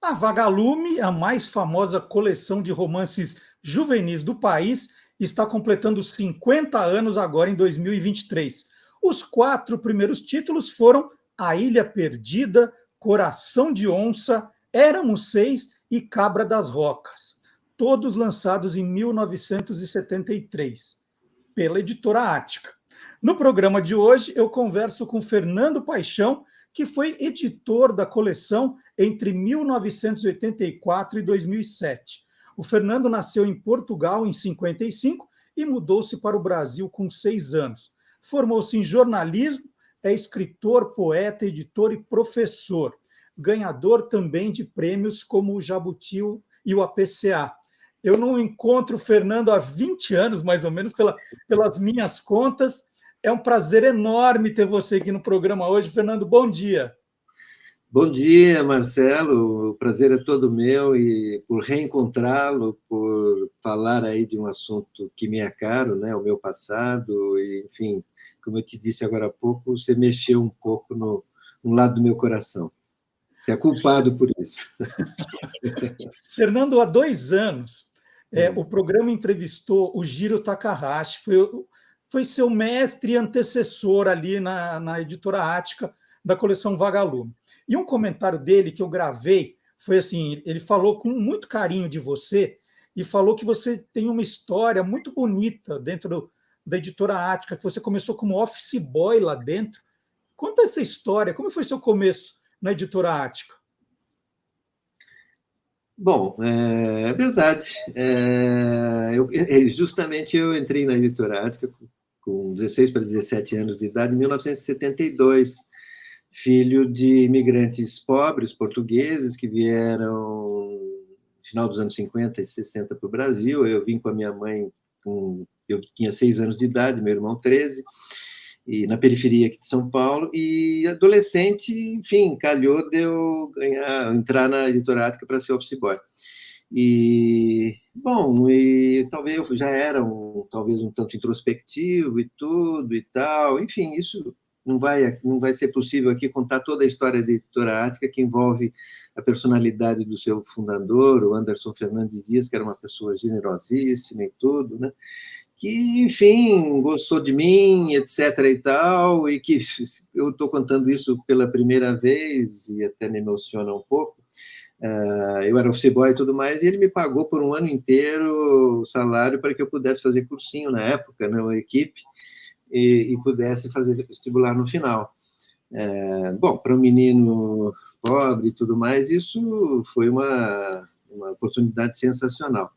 A Vagalume, a mais famosa coleção de romances juvenis do país, está completando 50 anos agora em 2023. Os 4 primeiros títulos foram A Ilha Perdida, Coração de Onça, Éramos Seis e Cabra das Rocas, todos lançados em 1973, pela editora Ática. No programa de hoje, eu converso com Fernando Paixão, que foi editor da coleção entre 1984 e 2007. O Fernando nasceu em Portugal em 55 e mudou-se para o Brasil com 6 anos. Formou-se em jornalismo, é escritor, poeta, editor e professor. Ganhador também de prêmios como o Jabuti e o APCA. Eu não encontro o Fernando há 20 anos, mais ou menos, pelas minhas contas. É um prazer enorme ter você aqui no programa hoje. Fernando, bom dia. Bom dia, Marcelo. O prazer é todo meu e por reencontrá-lo, por falar aí de um assunto que me é caro, né, o meu passado, e, enfim, como eu te disse agora há pouco, você mexeu um pouco no lado do meu coração. Você é culpado por isso. Fernando, há 2 anos, o programa entrevistou o Jiro Takahashi, foi seu mestre e antecessor ali na editora Ática da coleção Vagalume. E um comentário dele que eu gravei foi assim: ele falou com muito carinho de você e falou que você tem uma história muito bonita dentro da editora Ática, que você começou como office boy lá dentro. Conta essa história, como foi seu começo na editora Ática? Bom, é verdade. Justamente eu entrei na editora Ática com 16 para 17 anos de idade, em 1972, filho de imigrantes pobres portugueses que vieram no final dos anos 50 e 60 para o Brasil. Eu vim com a minha mãe, eu tinha 6 anos de idade, meu irmão 13, e na periferia aqui de São Paulo, e adolescente, enfim, calhou de eu entrar na editora Ática para ser office boy. E, bom, talvez eu já era talvez um tanto introspectivo e tudo e tal, enfim, isso não vai ser possível aqui contar toda a história da editora Ática, que envolve a personalidade do seu fundador, o Anderson Fernandes Dias, que era uma pessoa generosíssima e tudo, né? Que, enfim, gostou de mim, etc. e tal, e que eu estou contando isso pela primeira vez e até me emociona um pouco. Eu era office boy e tudo mais, e ele me pagou por um ano inteiro o salário para que eu pudesse fazer cursinho na época, né, uma equipe, e pudesse fazer vestibular no final. Bom, para um menino pobre e tudo mais, isso foi uma oportunidade sensacional.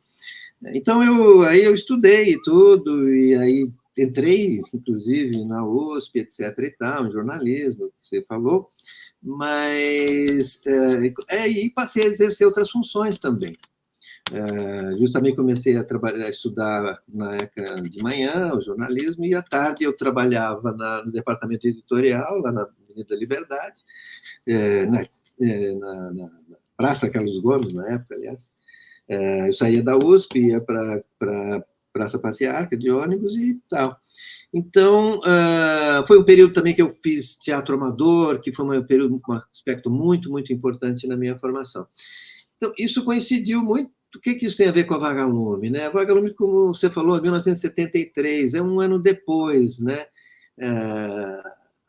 Então, aí eu estudei e tudo, e aí entrei, inclusive, na USP, etc. e tal, em jornalismo, que você falou, mas e passei a exercer outras funções também. Justamente comecei a estudar na ECA de manhã, o jornalismo, e à tarde eu trabalhava no departamento editorial, lá na Avenida Liberdade, na Praça Carlos Gomes, na época, aliás. Eu saía da USP, ia para Praça Patriarca de ônibus e tal. Então, foi um período também que eu fiz teatro amador, que foi um aspecto muito, muito importante na minha formação. Então, isso coincidiu muito. O que isso tem a ver com a Vagalume, né? A Vagalume, como você falou, 1973, é um ano depois, né?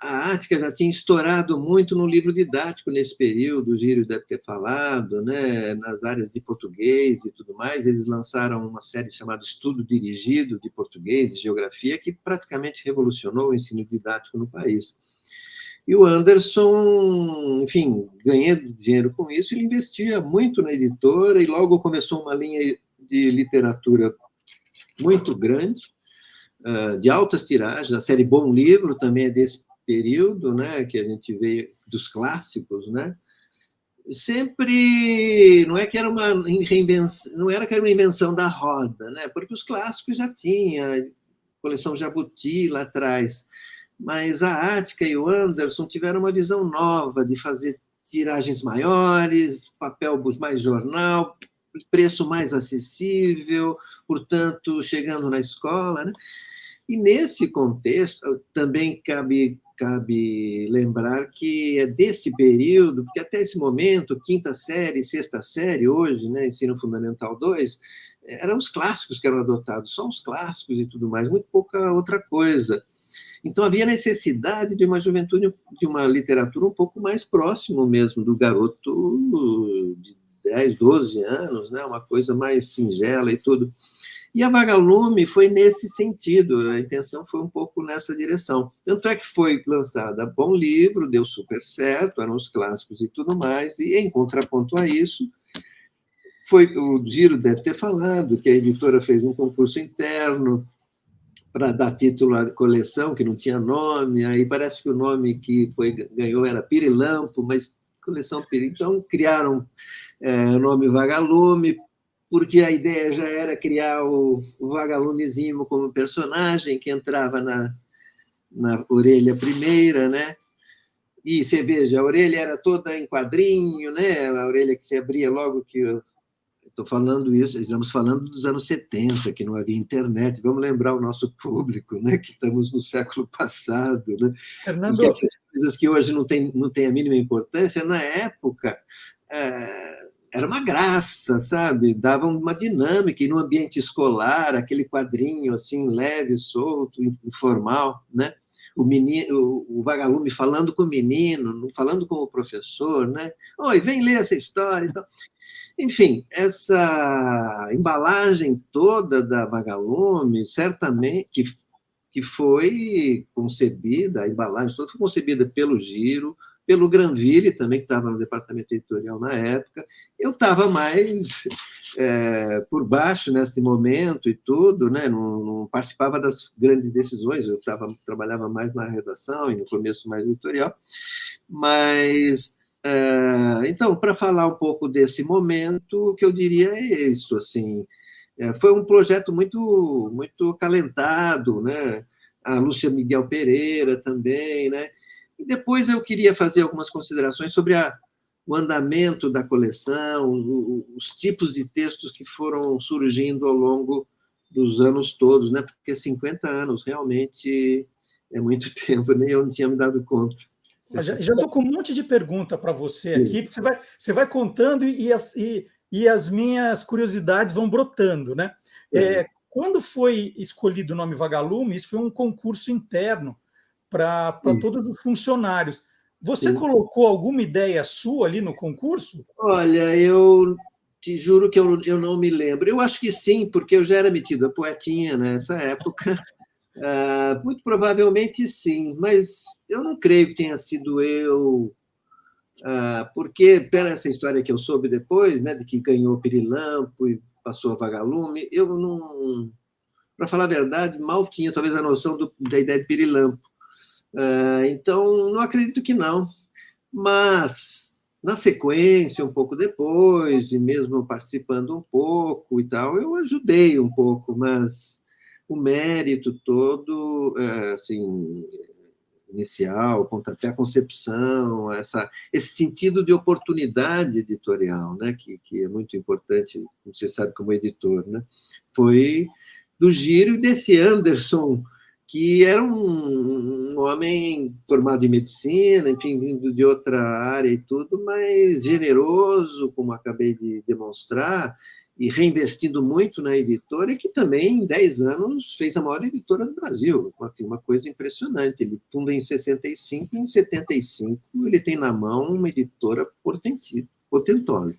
A Ática já tinha estourado muito no livro didático nesse período, o Gírio deve ter falado, né? Nas áreas de português e tudo mais. Eles lançaram uma série chamada Estudo Dirigido de Português e Geografia, que praticamente revolucionou o ensino didático no país. E o Anderson, enfim, ganhando dinheiro com isso, ele investia muito na editora e logo começou uma linha de literatura muito grande, de altas tiragens. A série Bom Livro também é desse período, né, que a gente vê dos clássicos, né? Sempre não é que era uma reinvenção, não era que era uma invenção da roda, né? Porque os clássicos já tinha, coleção Jabuti lá atrás. Mas a Ática e o Anderson tiveram uma visão nova de fazer tiragens maiores, papel mais jornal, preço mais acessível, portanto, chegando na escola, né? E nesse contexto, também cabe cabe lembrar que é desse período, porque até esse momento, quinta série, sexta série, hoje, né, Ensino Fundamental 2, eram os clássicos que eram adotados, só os clássicos e tudo mais, muito pouca outra coisa. Então, havia necessidade de uma juventude, de uma literatura um pouco mais próximo mesmo do garoto de 10, 12 anos, né? Uma coisa mais singela e tudo. E a Vagalume foi nesse sentido, a intenção foi um pouco nessa direção. Tanto é que foi lançada bom livro, deu super certo, eram os clássicos e tudo mais, e em contraponto a isso, o Giro deve ter falado que a editora fez um concurso interno para dar título à coleção, que não tinha nome, aí parece que o nome que ganhou era Pirilampo, mas coleção Pirilampo. Então, criaram o nome Vagalume, porque a ideia já era criar o Vagalumezinho como personagem, que entrava na orelha primeira, né? E você veja, a orelha era toda em quadrinho, né? A orelha que se abria logo que estou falando isso, estamos falando dos anos 70, que não havia internet. Vamos lembrar o nosso público, né, que estamos no século passado, né? Fernando, E essas coisas que hoje não tem a mínima importância, na época era uma graça, sabe? Dava uma dinâmica, e no ambiente escolar, aquele quadrinho assim, leve, solto, informal, né? O vagalume falando com o menino, falando com o professor, né? Oi, vem ler essa história e tal. Enfim, essa embalagem toda da Vagalume, certamente, que foi concebida, a embalagem toda foi concebida pelo Giro, pelo Granville também, que estava no departamento editorial na época. Eu estava mais por baixo nesse momento e tudo, né? Não participava das grandes decisões, eu trabalhava mais na redação e no começo mais editorial, mas então, para falar um pouco desse momento, o que eu diria é isso, assim, foi um projeto muito, muito acalentado, né? A Lúcia Miguel Pereira também, né? E depois eu queria fazer algumas considerações sobre o andamento da coleção, os tipos de textos que foram surgindo ao longo dos anos todos, né? Porque 50 anos realmente é muito tempo, nem eu não tinha me dado conta. já estou com um monte de pergunta para você aqui, porque você vai contando e as minhas curiosidades vão brotando, né? Quando foi escolhido o nome Vagalume, isso foi um concurso interno para todos os funcionários. Você colocou alguma ideia sua ali no concurso? Olha, eu te juro que eu não me lembro. Eu acho que sim, porque eu já era metido a poetinha nessa época. Muito provavelmente sim, mas eu não creio que tenha sido eu, porque, pela essa história que eu soube depois, né, de que ganhou Pirilampo e passou a Vagalume, eu não, para falar a verdade, mal tinha talvez a noção da ideia de Pirilampo. Então, não acredito que não. Mas, na sequência, um pouco depois, e mesmo participando um pouco e tal, eu ajudei um pouco, mas o mérito todo, assim, inicial, pontapé, a concepção, esse sentido de oportunidade editorial, né, que é muito importante, você sabe, como editor, né, foi do Giro e desse Anderson, que era um homem formado em medicina, enfim, vindo de outra área e tudo, mas generoso, como acabei de demonstrar, e reinvestindo muito na editora, e que também, em 10 anos, fez a maior editora do Brasil. Uma coisa impressionante. Ele funda em 65, e em 75 ele tem na mão uma editora portentosa.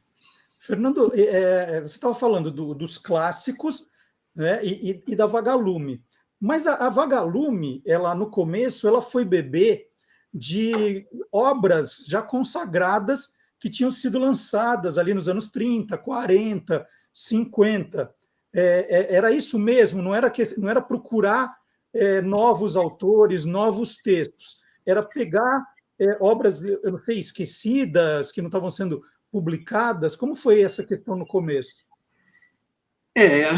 Fernando, você estava falando dos clássicos, né, e da Vagalume. Mas a Vagalume, ela no começo, ela foi bebê de obras já consagradas que tinham sido lançadas ali nos anos 30, 40, 50. Era isso mesmo, não era procurar novos autores, novos textos, era pegar obras, eu não sei, esquecidas, que não estavam sendo publicadas. Como foi essa questão no começo?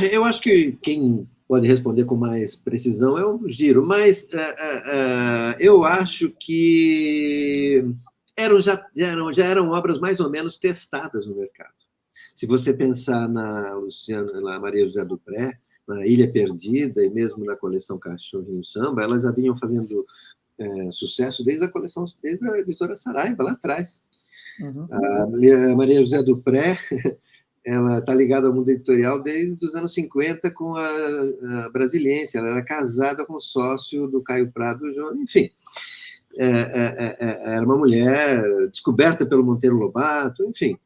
Eu acho que quem pode responder com mais precisão é o Giro, mas eu acho que já eram obras mais ou menos testadas no mercado. Se você pensar na Maria José Dupré, na Ilha Perdida, e mesmo na coleção Cachorrinho Samba, elas já vinham fazendo sucesso desde a coleção, desde a editora Saraiva, lá atrás. Uhum. A Maria José Dupré, ela está ligada ao mundo editorial desde os anos 50 com a Brasiliense. Ela era casada com o sócio do Caio Prado Júnior, enfim. Era uma mulher descoberta pelo Monteiro Lobato, enfim.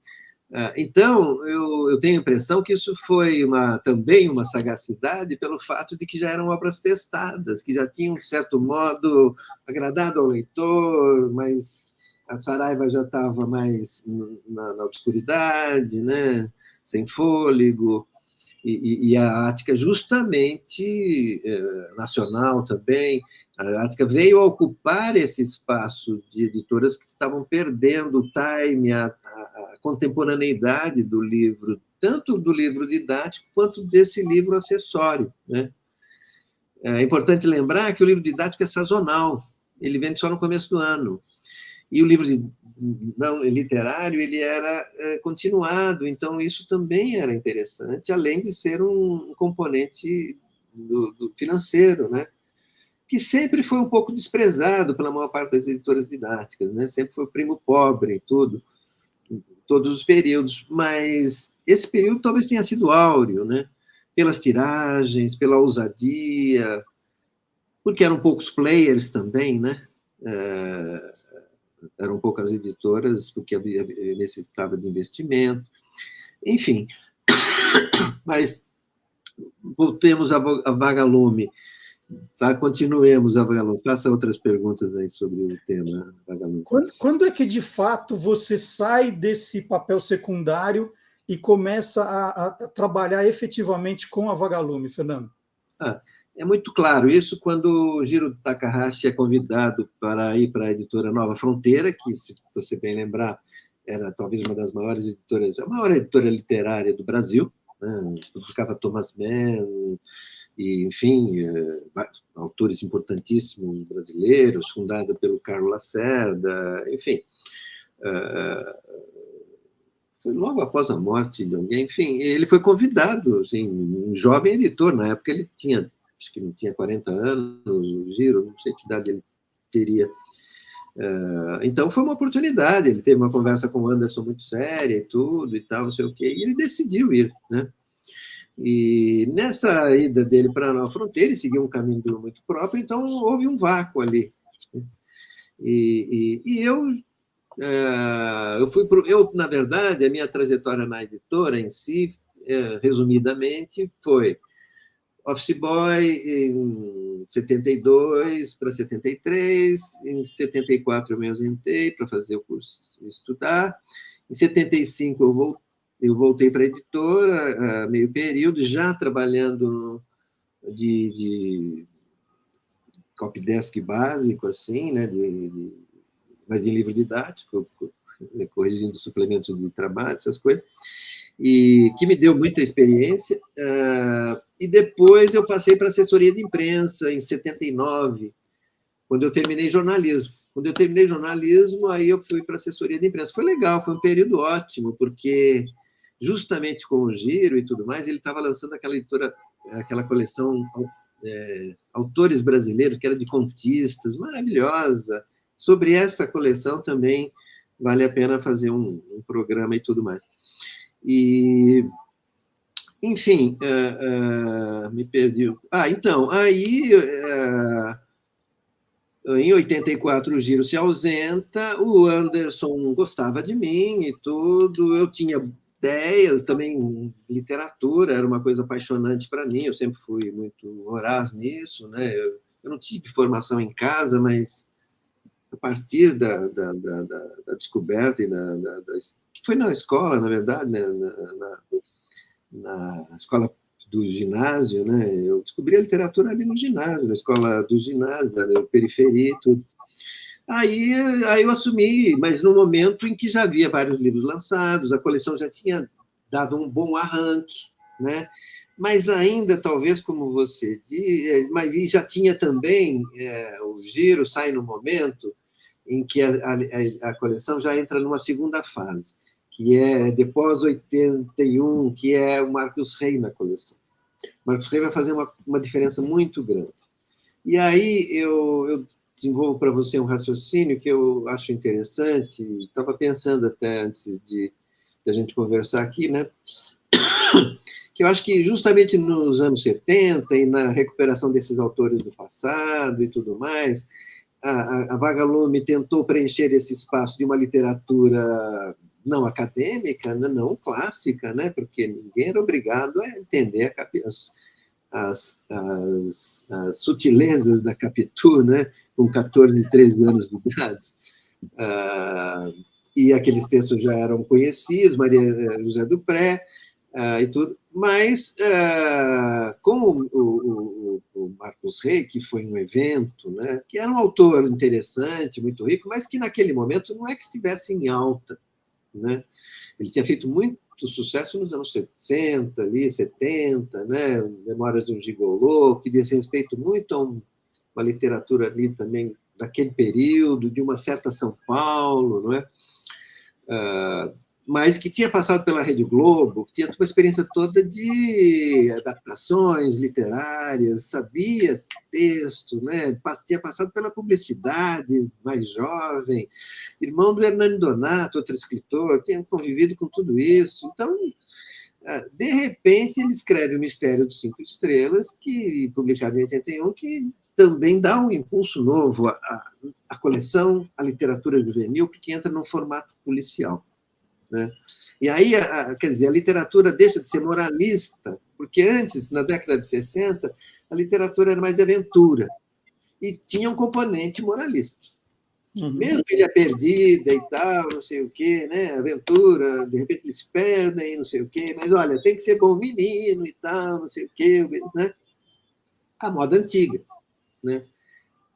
Então, eu tenho a impressão que isso foi também uma sagacidade pelo fato de que já eram obras testadas, que já tinham, de certo modo, agradado ao leitor, mas a Saraiva já estava mais na obscuridade, né? Sem fôlego, e a Ática, justamente, nacional também, a Ática veio a ocupar esse espaço de editoras que estavam perdendo o time, a contemporaneidade do livro, tanto do livro didático quanto desse livro acessório, né? É importante lembrar que o livro didático é sazonal, ele vende só no começo do ano. E o livro não literário, ele era continuado, então isso também era interessante, além de ser um componente do financeiro, né? Que sempre foi um pouco desprezado pela maior parte das editoras didáticas, né? Sempre foi o primo pobre, tudo, em todos os períodos, mas esse período talvez tenha sido áureo, né? Pelas tiragens, pela ousadia, porque eram poucos players também, né? Eram poucas editoras, porque necessitava de investimento, enfim. Mas voltemos a Vagalume, tá? Continuemos a Vagalume. Faça outras perguntas aí sobre o tema Vagalume. Quando é que, de fato, você sai desse papel secundário e começa a trabalhar efetivamente com a Vagalume, Fernando? É muito claro isso quando o Jiro Takahashi é convidado para ir para a editora Nova Fronteira, que, se você bem lembrar, era talvez uma das maiores editoras, a maior editora literária do Brasil, né? Publicava Thomas Mann, e, enfim, autores importantíssimos brasileiros, fundada pelo Carlos Lacerda, enfim. Foi logo após a morte de alguém, enfim, ele foi convidado, assim, um jovem editor, na época ele tinha, acho que não tinha 40 anos, o Giro, não sei que idade ele teria. Então foi uma oportunidade, ele teve uma conversa com o Anderson muito séria e tudo, e tal, não sei o quê, e ele decidiu ir, né? E nessa ida dele para a Nova Fronteira, ele seguiu um caminho muito próprio, então houve um vácuo ali. E eu, na verdade, a minha trajetória na editora em si, resumidamente, foi office boy em 72 para 73, em 74 eu me ausentei para fazer o curso e estudar, em 75 eu voltei para a editora, meio período, já trabalhando de copydesk básico, assim, né, mas em livro didático, corrigindo suplementos de trabalho, essas coisas, e que me deu muita experiência. E depois eu passei para assessoria de imprensa, em 79, quando eu terminei jornalismo. Quando eu terminei jornalismo, aí eu fui para assessoria de imprensa. Foi legal, foi um período ótimo, porque justamente com o Giro e tudo mais, ele estava lançando aquela coleção autores brasileiros, que era de contistas, maravilhosa. Sobre essa coleção também vale a pena fazer um programa e tudo mais. E, enfim, me perdi. Então, aí, em 84, o Giro se ausenta, o Anderson gostava de mim e tudo, eu tinha ideias, também literatura era uma coisa apaixonante para mim, eu sempre fui muito voraz nisso, né? Eu não tive formação em casa, mas a partir da descoberta e que foi na escola, na verdade, né? Na escola do ginásio, né? Eu descobri a literatura ali no ginásio, na escola do ginásio, na periferia e tudo. Aí eu assumi, mas no momento em que já havia vários livros lançados, a coleção já tinha dado um bom arranque, né? Mas ainda, talvez, como você diz, mas já tinha também, o Giro sai no momento em que a coleção já entra numa segunda fase, que é depois 81, que é o Marcos Rey na coleção. O Marcos Rey vai fazer uma diferença muito grande. E aí eu desenvolvo para você um raciocínio que eu acho interessante, estava pensando até antes de a gente conversar aqui, né? Que eu acho que justamente nos anos 70 e na recuperação desses autores do passado e tudo mais, a Vagalume tentou preencher esse espaço de uma literatura não acadêmica, né, não clássica, né, porque ninguém era obrigado a entender as sutilezas da Capitu, né, com 14, 13 anos de idade. E aqueles textos já eram conhecidos, Maria José do Pré, e tudo, mas com o Marcos Rey, que foi um evento, né, que era um autor interessante, muito rico, mas que naquele momento não é que estivesse em alta, né? Ele tinha feito muito sucesso nos anos 60, ali, 70, né? Memórias de um Gigolô, que diz respeito muito a uma literatura ali também daquele período, de uma certa São Paulo, não é? Mas que tinha passado pela Rede Globo, que tinha uma experiência toda de adaptações literárias, sabia texto, né? Tinha passado pela publicidade, mais jovem, irmão do Hernani Donato, outro escritor, tinha convivido com tudo isso. Então, de repente, ele escreve O Mistério dos Cinco Estrelas, que publicado em 81, que também dá um impulso novo à coleção, à literatura juvenil, porque entra num formato policial. Né? E aí, quer dizer, a literatura deixa de ser moralista, porque antes, na década de 60, a literatura era mais de aventura e tinha um componente moralista. Uhum. Mesmo Ilha Perdida e tal, não sei o quê, né? Aventura, de repente eles perdem, não sei o quê, mas olha, tem que ser bom menino e tal, não sei o quê, né? A moda antiga, né?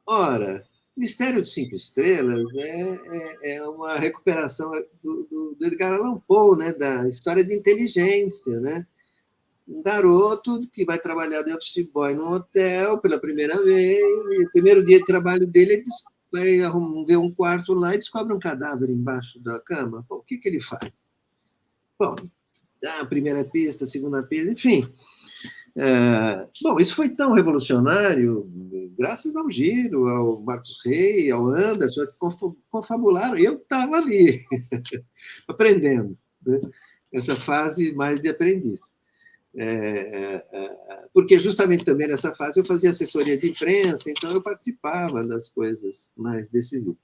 Ora, Mistério de Cinco Estrelas é uma recuperação do Edgar Allan Poe, né, da história de inteligência, né? Um garoto que vai trabalhar de office boy num hotel pela primeira vez, e o primeiro dia de trabalho dele, ele vai ver um quarto lá e descobre um cadáver embaixo da cama. Bom, o que ele faz? Bom, dá a primeira pista, a segunda pista, enfim. Bom, isso foi tão revolucionário, graças ao Giro, ao Marcos Rey, ao Anderson, que confabularam. Eu estava ali, aprendendo, né? Essa fase mais de aprendiz. Porque justamente também nessa fase eu fazia assessoria de imprensa, então eu participava das coisas mais decisivas.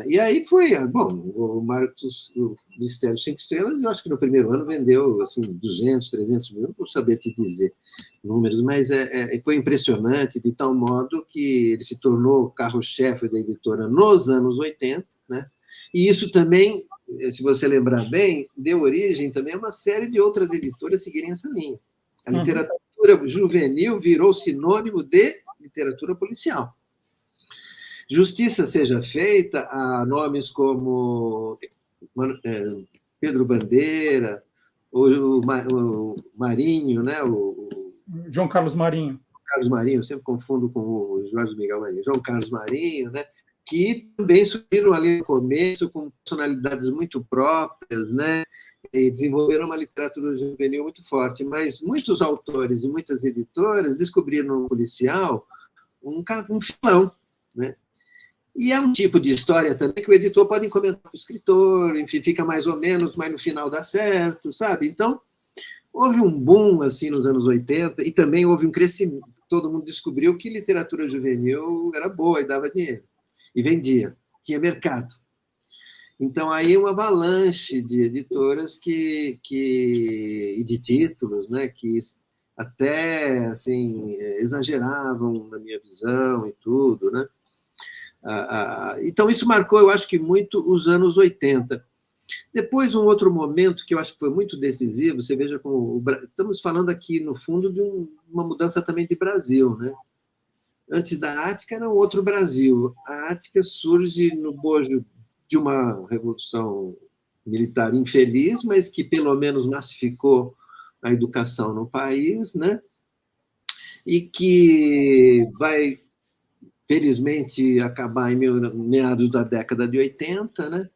E aí foi, bom, o Marcos, o Mistério Cinco Estrelas, eu acho que no primeiro ano vendeu assim, 200, 300 mil, não vou saber te dizer números, mas foi impressionante, de tal modo que ele se tornou carro-chefe da editora nos anos 80, né? E isso também, se você lembrar bem, deu origem também a uma série de outras editoras seguirem essa linha. A literatura juvenil virou sinônimo de literatura policial. Justiça seja feita a nomes como Pedro Bandeira, o Marinho, né? o João Carlos Marinho. Carlos Marinho, eu sempre confundo com o Jorge Miguel Marinho. João Carlos Marinho, né? Que também surgiram ali no começo com personalidades muito próprias, né? E desenvolveram uma literatura juvenil muito forte. Mas muitos autores e muitas editoras descobriram no policial um filão, né? E é um tipo de história também que o editor pode encomendar para o escritor, enfim, fica mais ou menos, mas no final dá certo, sabe? Então, houve um boom assim nos anos 80 e também houve um crescimento. Todo mundo descobriu que literatura juvenil era boa e dava dinheiro. E vendia, tinha mercado. Então, aí uma avalanche de editoras e de títulos, né, que até assim, exageravam na minha visão e tudo, né? Então, isso marcou, eu acho que muito os anos 80. Depois, um outro momento que eu acho que foi muito decisivo, você veja como estamos falando aqui, no fundo, de uma mudança também de Brasil, né? Antes da Ática era um outro Brasil. A Ática surge no bojo de uma revolução militar infeliz, mas que pelo menos massificou a educação no país, né? E que vai felizmente acabar em meados da década de 80, né?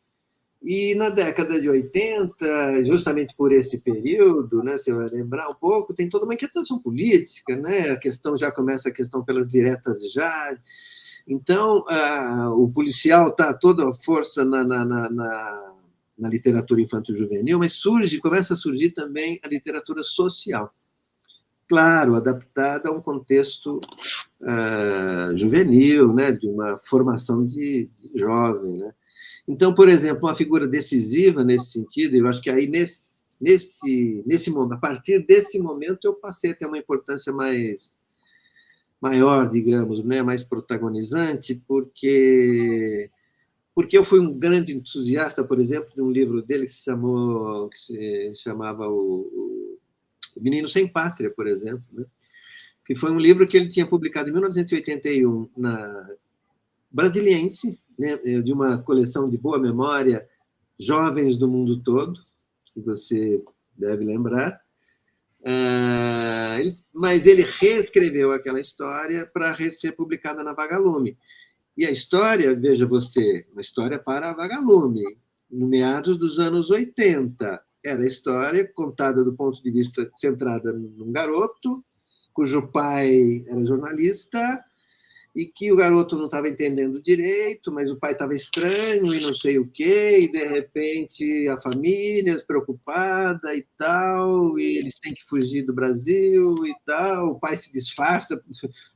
E na década de 80, justamente por esse período, né, você vai lembrar um pouco, tem toda uma inquietação política, né? A questão já começa a questão pelas diretas já, Então, o policial está toda a força na literatura infanto-juvenil, mas começa a surgir também a literatura social. Claro, adaptada a um contexto juvenil, né, de uma formação de jovem. Né? Então, por exemplo, uma figura decisiva nesse sentido, eu acho que aí nesse momento, a partir desse momento, eu passei a ter uma importância maior, digamos, né, mais protagonizante, porque eu fui um grande entusiasta, por exemplo, de um livro dele que se chamava o Menino Sem Pátria, por exemplo, né? Que foi um livro que ele tinha publicado em 1981 na Brasiliense, né, de uma coleção de boa memória, Jovens do Mundo Todo, que você deve lembrar. Mas ele reescreveu aquela história para ser publicada na Vagalume. E a história, veja você, uma história para a Vagalume, no meados dos anos 80. Era a história contada do ponto de vista centrada num garoto, cujo pai era jornalista, e que o garoto não estava entendendo direito, mas o pai estava estranho e não sei o quê, e de repente a família preocupada e tal, e eles têm que fugir do Brasil e tal, o pai se disfarça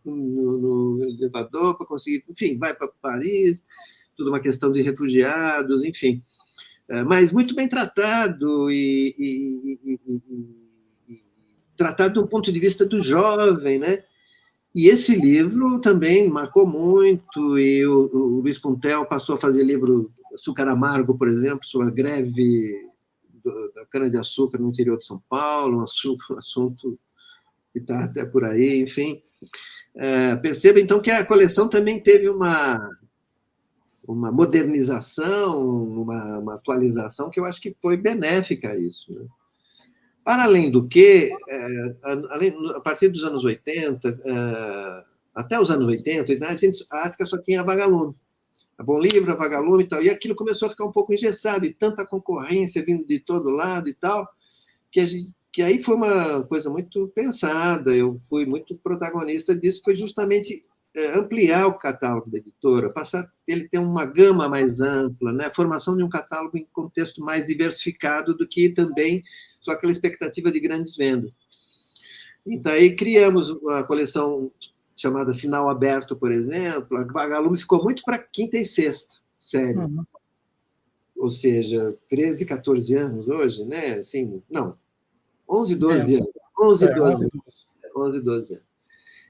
no elevador para conseguir, enfim, vai para Paris, tudo uma questão de refugiados, enfim. Mas muito bem tratado e tratado do ponto de vista do jovem, né? E esse livro também marcou muito, e o Luiz Puntel passou a fazer livro Açúcar Amargo, por exemplo, sobre a greve da cana-de-açúcar no interior de São Paulo, um assunto que está até por aí, enfim. Perceba, então, que a coleção também teve uma modernização, uma atualização que eu acho que foi benéfica a isso, né? Para além do que, a partir dos anos 80, até os anos 80, a Ática só tinha a Vagalume. A Bom Livro, a Vagalume e tal. E aquilo começou a ficar um pouco engessado, e tanta concorrência vindo de todo lado e tal, que aí foi uma coisa muito pensada, eu fui muito protagonista disso, foi justamente ampliar o catálogo da editora, passar ele ter uma gama mais ampla, né? A formação de um catálogo em contexto mais diversificado do que também só aquela expectativa de grandes vendas. Então, aí criamos a coleção chamada Sinal Aberto, por exemplo. A Vagalume ficou muito para quinta e sexta série. Uhum. Ou seja, 13, 14 anos hoje, né? Assim, não, 11, 12 anos. 11, 12 anos.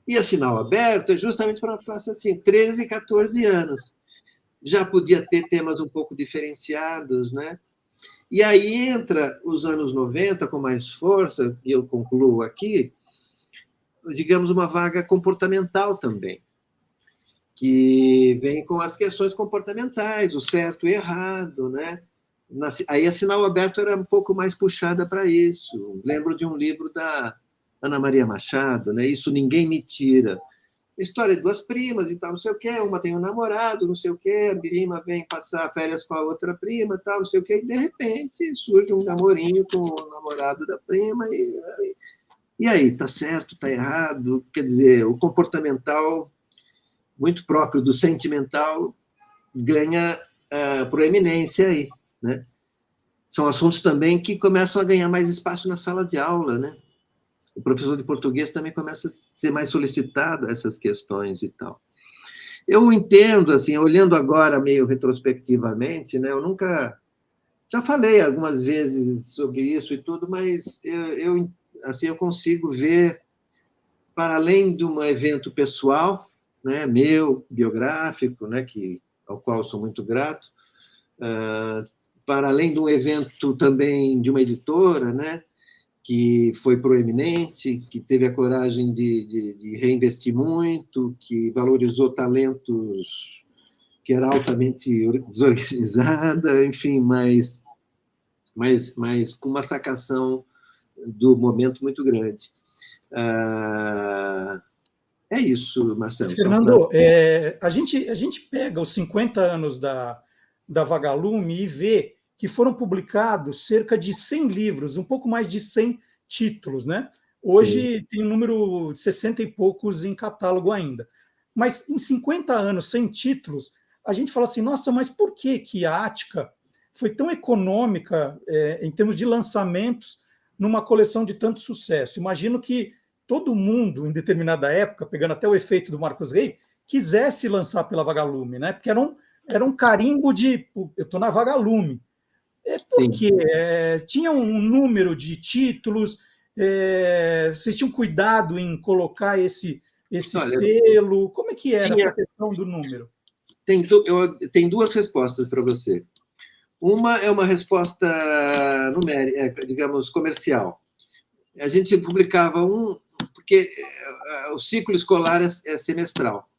E a Sinal Aberto é justamente para fazer assim, 13, 14 anos. Já podia ter temas um pouco diferenciados, né? E aí entra os anos 90 com mais força, e eu concluo aqui, digamos, uma vaga comportamental também, que vem com as questões comportamentais, o certo e errado, né? Aí a Sinal Aberto era um pouco mais puxada para isso. Lembro de um livro da Ana Maria Machado, né? Isso Ninguém Me Tira. História de duas primas e tal, não sei o quê, uma tem um namorado, não sei o quê, a prima vem passar férias com a outra prima, tal, não sei o quê, e de repente surge um namorinho com o namorado da prima, e aí, tá certo, tá errado? Quer dizer, o comportamental, muito próprio do sentimental, ganha proeminência aí, né? São assuntos também que começam a ganhar mais espaço na sala de aula, né? O professor de português também começa a ser mais solicitado a essas questões e tal. Eu entendo, assim, olhando agora meio retrospectivamente, né, eu nunca... Já falei algumas vezes sobre isso e tudo, mas eu consigo ver, para além de um evento pessoal, né, meu, biográfico, né, ao qual eu sou muito grato, para além de um evento também de uma editora, né, que foi proeminente, que teve a coragem de reinvestir muito, que valorizou talentos que era altamente desorganizada, enfim, mas com uma sacação do momento muito grande. É isso, Marcelo. Fernando, a gente pega os 50 anos da Vagalume e vê que foram publicados cerca de 100 livros, um pouco mais de 100 títulos, né? Hoje tem um número de 60 e poucos em catálogo ainda. Mas em 50 anos sem títulos, a gente fala assim, nossa, mas por que a Ática foi tão econômica em termos de lançamentos numa coleção de tanto sucesso? Imagino que todo mundo, em determinada época, pegando até o efeito do Marcos Rey, quisesse lançar pela Vagalume, né? Porque era um carimbo de eu estou na Vagalume. Porque tinha um número de títulos, vocês tinham cuidado em colocar esse Olha, selo? Como é que era essa tinha, questão do número? tem duas respostas para você. Uma é uma resposta numérica, digamos, comercial. A gente publicava porque o ciclo escolar é semestral.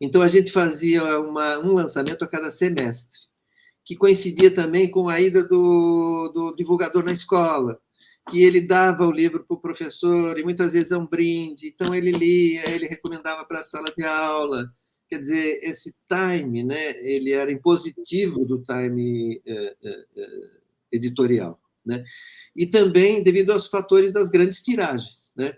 Então, a gente fazia um lançamento a cada semestre, que coincidia também com a ida do divulgador na escola, que ele dava o livro para o professor, e muitas vezes é um brinde, então ele lia, ele recomendava para a sala de aula. Quer dizer, esse time, né, ele era impositivo do time editorial, né? E também devido aos fatores das grandes tiragens, né?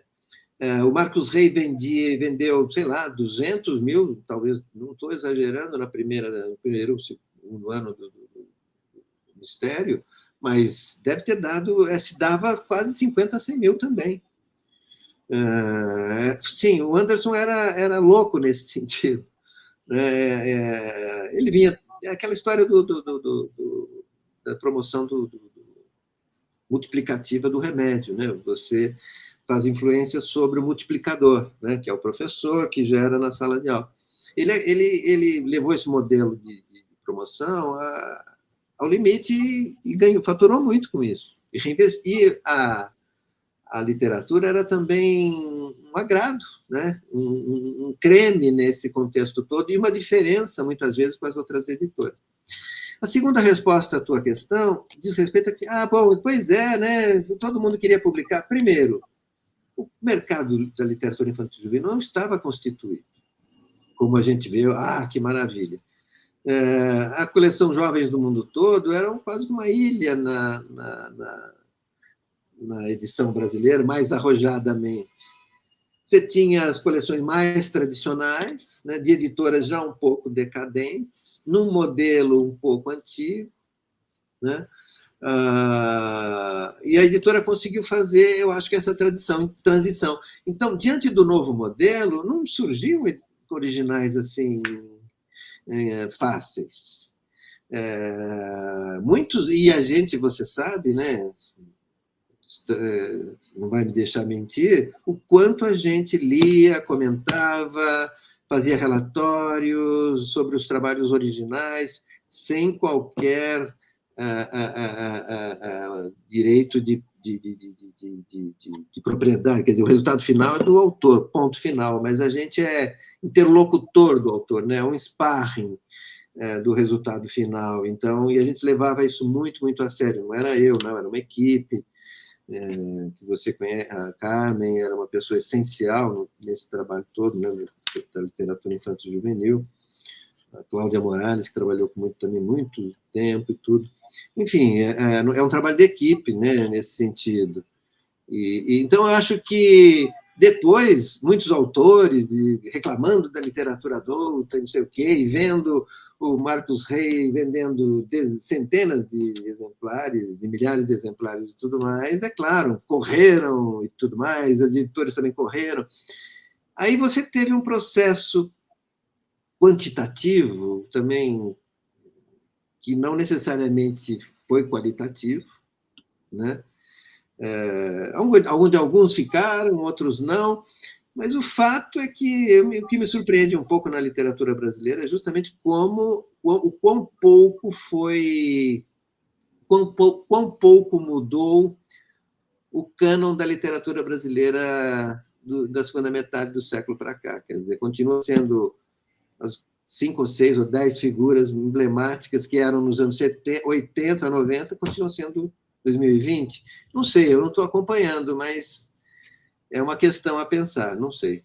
O Marcos Rey vendeu, sei lá, 200 mil, talvez, não estou exagerando, no primeiro ano do Mistério, mas deve ter se dava quase 50, 100 mil também. Sim, o Anderson era louco nesse sentido. Ele vinha, aquela história da promoção multiplicativa do remédio, né? Você faz influência sobre o multiplicador, né? Que é o professor que gera na sala de aula. Ele levou esse modelo de promoção ao limite e faturou muito com isso. E a literatura era também um agrado, né? Um creme nesse contexto todo e uma diferença, muitas vezes, com as outras editoras. A segunda resposta à tua questão diz respeito a bom, pois é, né? Todo mundo queria publicar. Primeiro, o mercado da literatura infantil e juvenil não estava constituído, como a gente vê, que maravilha. A coleção Jovens do Mundo Todo era quase uma ilha na edição brasileira, mais arrojadamente. Você tinha as coleções mais tradicionais, né, de editoras já um pouco decadentes, num modelo um pouco antigo, né? E a editora conseguiu fazer, eu acho que essa transição. Então, diante do novo modelo, não surgiam originais assim fáceis. Muitos, e a gente, você sabe, né? Não vai me deixar mentir, o quanto a gente lia, comentava, fazia relatórios sobre os trabalhos originais, sem qualquer direito de propriedade. Quer dizer, o resultado final é do autor, ponto final, mas a gente é interlocutor do autor, né? Um sparring do resultado final. Então, e a gente levava isso muito, muito a sério. Não era eu, não, era uma equipe. Que você conhece, a Carmen era uma pessoa essencial nesse trabalho todo, né, da literatura infantil e juvenil, a Cláudia Morales, que trabalhou também muito tempo e tudo. Enfim, é um trabalho de equipe, né, nesse sentido. Então, eu acho que depois, muitos autores reclamando da literatura adulta, não sei o quê, e vendo o Marcos Rey vendendo centenas de exemplares, de milhares de exemplares e tudo mais, é claro, correram e tudo mais, as editoras também correram. Aí você teve um processo quantitativo também, que não necessariamente foi qualitativo, né? Alguns ficaram, outros não, mas o fato é que o que me surpreende um pouco na literatura brasileira é justamente quão pouco mudou o cânon da literatura brasileira da segunda metade do século para cá. Quer dizer, continua sendo as 5 ou 6 ou 10 figuras emblemáticas que eram nos anos 80, 90, continuam sendo 2020? Não sei, eu não estou acompanhando, mas é uma questão a pensar, não sei.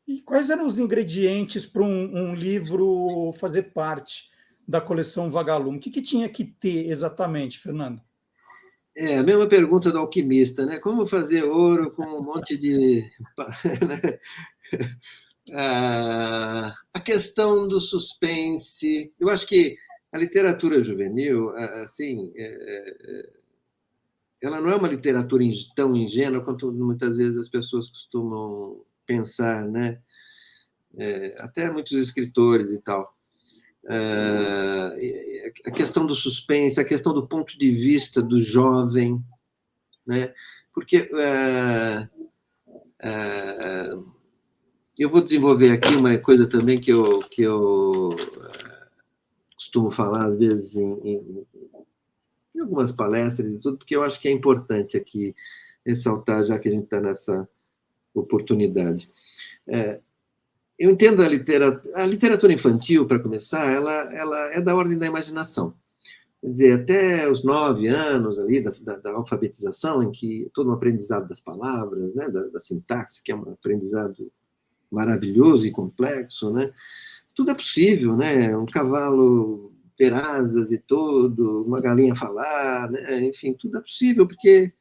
E quais eram os ingredientes para um livro fazer parte da coleção Vagalume? O que tinha que ter exatamente, Fernando? A mesma pergunta do alquimista, né? Como fazer ouro com um monte de... A questão do suspense. Eu acho que a literatura juvenil, assim, ela não é uma literatura tão ingênua quanto muitas vezes as pessoas costumam pensar, né? Até muitos escritores e tal. A questão do suspense, a questão do ponto de vista do jovem, né? Porque eu vou desenvolver aqui uma coisa também que eu costumo falar às vezes em algumas palestras e tudo, porque eu acho que é importante aqui ressaltar, já que a gente está nessa oportunidade. Eu entendo a literatura infantil, para começar, ela é da ordem da imaginação. Quer dizer, até os 9 anos ali da alfabetização, em que todo um aprendizado das palavras, né, da sintaxe, que é um aprendizado maravilhoso e complexo, né? Tudo é possível, né? Um cavalo ter asas e tudo, uma galinha falar, né? Enfim, tudo é possível, porque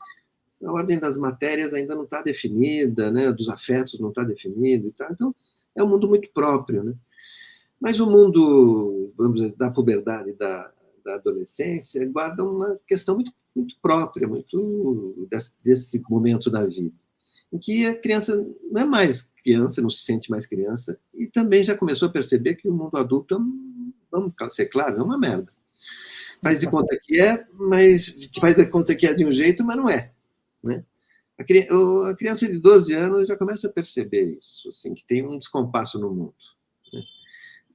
a ordem das matérias ainda não está definida, né? Dos afetos não está definido e tal. Então, é um mundo muito próprio, né? Mas o mundo, vamos dizer, da puberdade, da adolescência, guarda uma questão muito, muito própria, muito desse momento da vida, em que a criança não é mais criança, não se sente mais criança, e também já começou a perceber que o mundo adulto, vamos ser claro, é uma merda. Faz de conta que é, mas faz de conta que é de um jeito, mas não é, né? A criança de 12 anos já começa a perceber isso, assim, que tem um descompasso no mundo, né?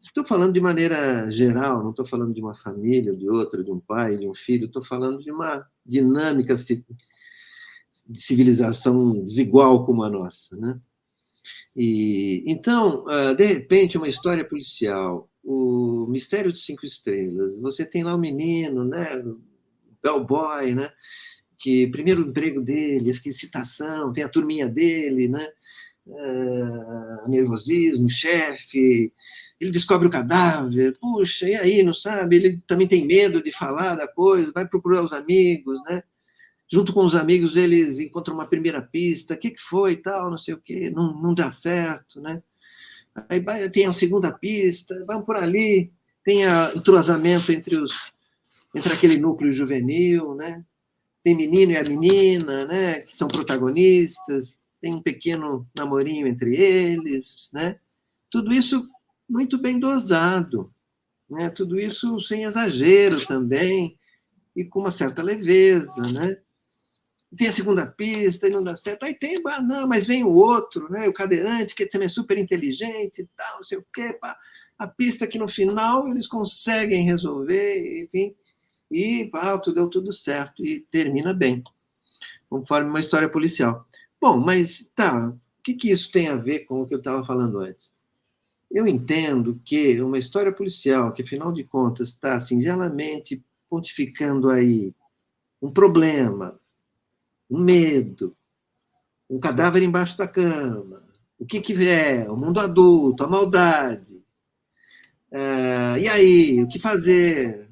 Estou falando de maneira geral, não estou falando de uma família, de outra, de um pai, de um filho, estou falando de uma dinâmica de civilização desigual como a nossa, né? E então, de repente, uma história policial, o Mistério de 5 Estrelas, você tem lá o menino, né, o bellboy, né, que primeiro emprego dele, que excitação, tem a turminha dele, né, nervosismo, chefe, ele descobre o cadáver, puxa, e aí, não sabe? Ele também tem medo de falar da coisa, vai procurar os amigos, né? Junto com os amigos, eles encontram uma primeira pista, o que foi e tal, não sei o quê, não dá certo, né? Aí tem a segunda pista, vamos por ali, tem o entrosamento entre aquele núcleo juvenil, né? Tem menino e a menina, né? Que são protagonistas, tem um pequeno namorinho entre eles, né? Tudo isso muito bem dosado, né? Tudo isso sem exagero também, e com uma certa leveza, né? Tem a segunda pista e não dá certo. Aí tem, não, mas vem o outro, né? O cadeirante, que também é super inteligente e tal, não sei o quê. Pá. A pista que no final eles conseguem resolver, enfim, e deu tudo certo, e termina bem, conforme uma história policial. Bom, mas tá, o que isso tem a ver com o que eu estava falando antes? Eu entendo que uma história policial, que afinal de contas está singelamente pontificando aí um problema, um medo, um cadáver embaixo da cama, o que é, o mundo adulto, a maldade, e aí, o que fazer?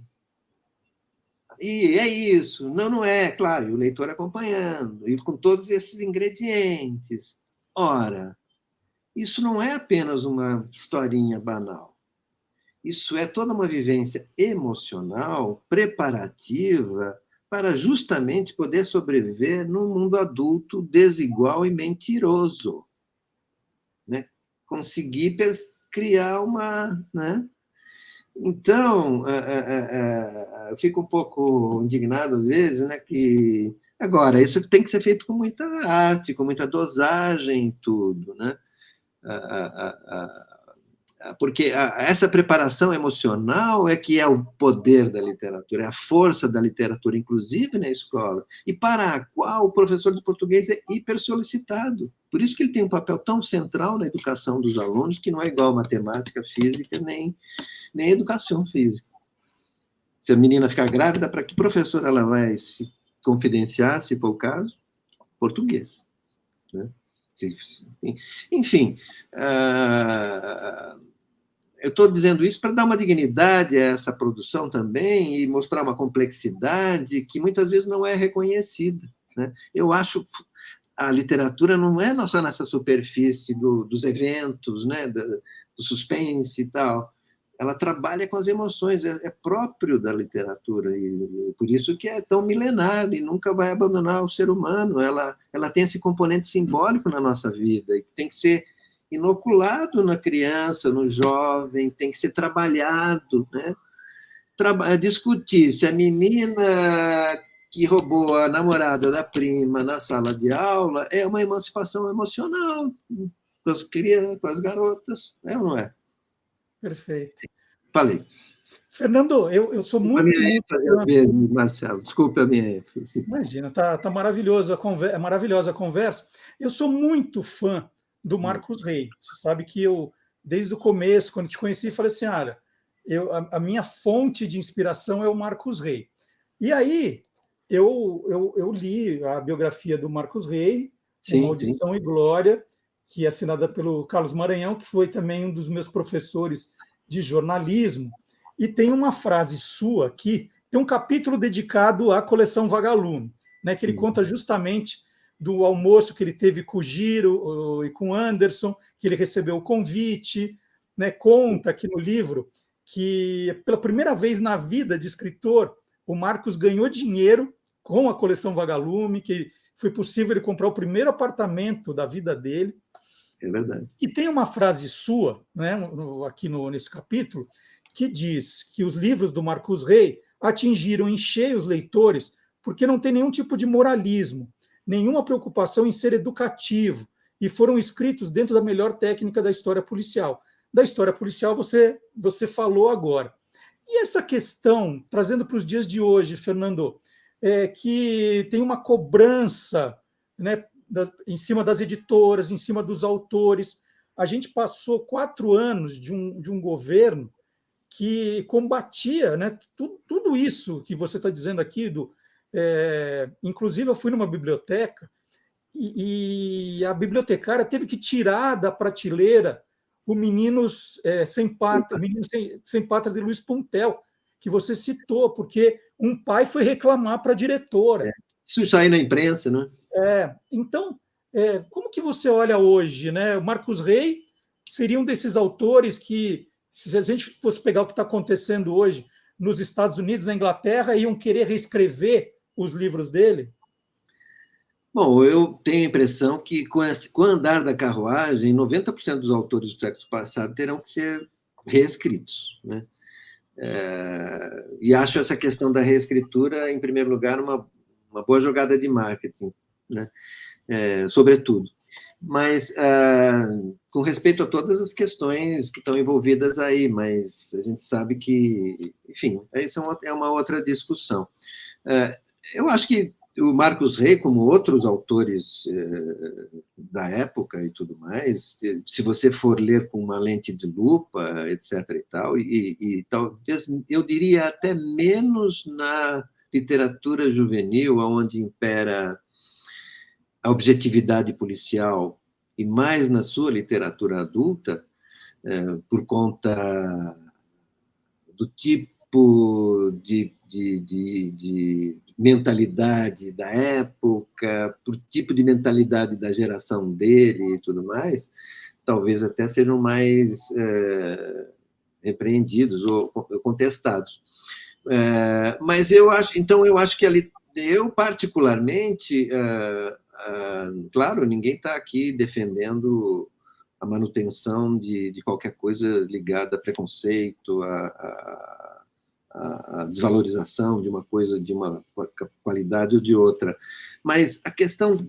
E é isso, não é, claro, e o leitor acompanhando, e com todos esses ingredientes. Ora, isso não é apenas uma historinha banal. Isso é toda uma vivência emocional, preparativa, para justamente poder sobreviver num mundo adulto desigual e mentiroso, né? Conseguir criar uma, né? Então, eu fico um pouco indignado às vezes, né? Que agora isso tem que ser feito com muita arte, com muita dosagem, tudo, né? Porque essa preparação emocional é que é o poder da literatura, é a força da literatura, inclusive na escola, e para a qual o professor de português é hiper solicitado. Por isso que ele tem um papel tão central na educação dos alunos, que não é igual a matemática, física, nem educação física. Se a menina ficar grávida, para que professor ela vai se confidenciar, se for o caso? Português, né? Enfim, eu estou dizendo isso para dar uma dignidade a essa produção também e mostrar uma complexidade que muitas vezes não é reconhecida, né? Eu acho a literatura não é só nessa superfície dos eventos, né, do suspense e tal. Ela trabalha com as emoções, é próprio da literatura, e por isso que é tão milenar e nunca vai abandonar o ser humano. Ela tem esse componente simbólico na nossa vida, e que tem que ser inoculado na criança, no jovem, tem que ser trabalhado, né? Discutir se a menina que roubou a namorada da prima na sala de aula é uma emancipação emocional com as crianças, com as garotas, é ou não é? Perfeito. Falei. Fernando, eu sou Desculpa muito, a minha muito ênfase, fã. Marcelo. Desculpa a minha ênfase. Imagina, tá maravilhosa é maravilhosa a conversa. Eu sou muito fã do Marcos Rey. Você sabe que eu, desde o começo, quando te conheci, falei assim: olha, a minha fonte de inspiração é o Marcos Rey. E aí, eu li a biografia do Marcos Rey, Uma Sim, sim. Audição e Glória, que é assinada pelo Carlos Maranhão, que foi também um dos meus professores de jornalismo. E tem uma frase sua aqui, tem um capítulo dedicado à coleção Vagalume, né, que ele conta justamente do almoço que ele teve com o Giro e com o Anderson, que ele recebeu o convite, né, conta aqui no livro que pela primeira vez na vida de escritor, o Marcos ganhou dinheiro com a coleção Vagalume, que foi possível ele comprar o primeiro apartamento da vida dele. É verdade. E tem uma frase sua, né, aqui nesse capítulo, que diz que os livros do Marcus Rey atingiram em cheio os leitores porque não tem nenhum tipo de moralismo, nenhuma preocupação em ser educativo, e foram escritos dentro da melhor técnica da história policial. Da história policial você falou agora. E essa questão, trazendo para os dias de hoje, Fernando, que tem uma cobrança, né, em cima das editoras, em cima dos autores. A gente passou 4 anos de um governo que combatia, né, tudo isso que você está dizendo aqui. Inclusive, eu fui numa biblioteca e a bibliotecária teve que tirar da prateleira o Menino Sem Pátria de Luiz Puntel, que você citou, porque um pai foi reclamar para a diretora. Isso saiu na imprensa, né? Então, como que você olha hoje, né? O Marcos Rey seria um desses autores que, se a gente fosse pegar o que está acontecendo hoje nos Estados Unidos, na Inglaterra, iam querer reescrever os livros dele? Bom, eu tenho a impressão que, com o andar da carruagem, 90% dos autores do século passado terão que ser reescritos, né? E acho essa questão da reescritura, em primeiro lugar, uma boa jogada de marketing, né? Sobretudo. Mas, com respeito a todas as questões que estão envolvidas aí, mas a gente sabe que, enfim, isso é uma outra discussão. Eu acho que o Marcos Rey, como outros autores da época e tudo mais, se você for ler com uma lente de lupa, etc. e tal, e talvez, eu diria até menos na literatura juvenil, onde impera a objetividade policial, e mais na sua literatura adulta, por conta do tipo de mentalidade da época, por tipo de mentalidade da geração dele e tudo mais, talvez até sejam mais repreendidos ou contestados. Mas eu acho que ali, eu particularmente, claro, ninguém está aqui defendendo a manutenção de qualquer coisa ligada a preconceito, a desvalorização de uma coisa, de uma qualidade ou de outra. Mas a questão,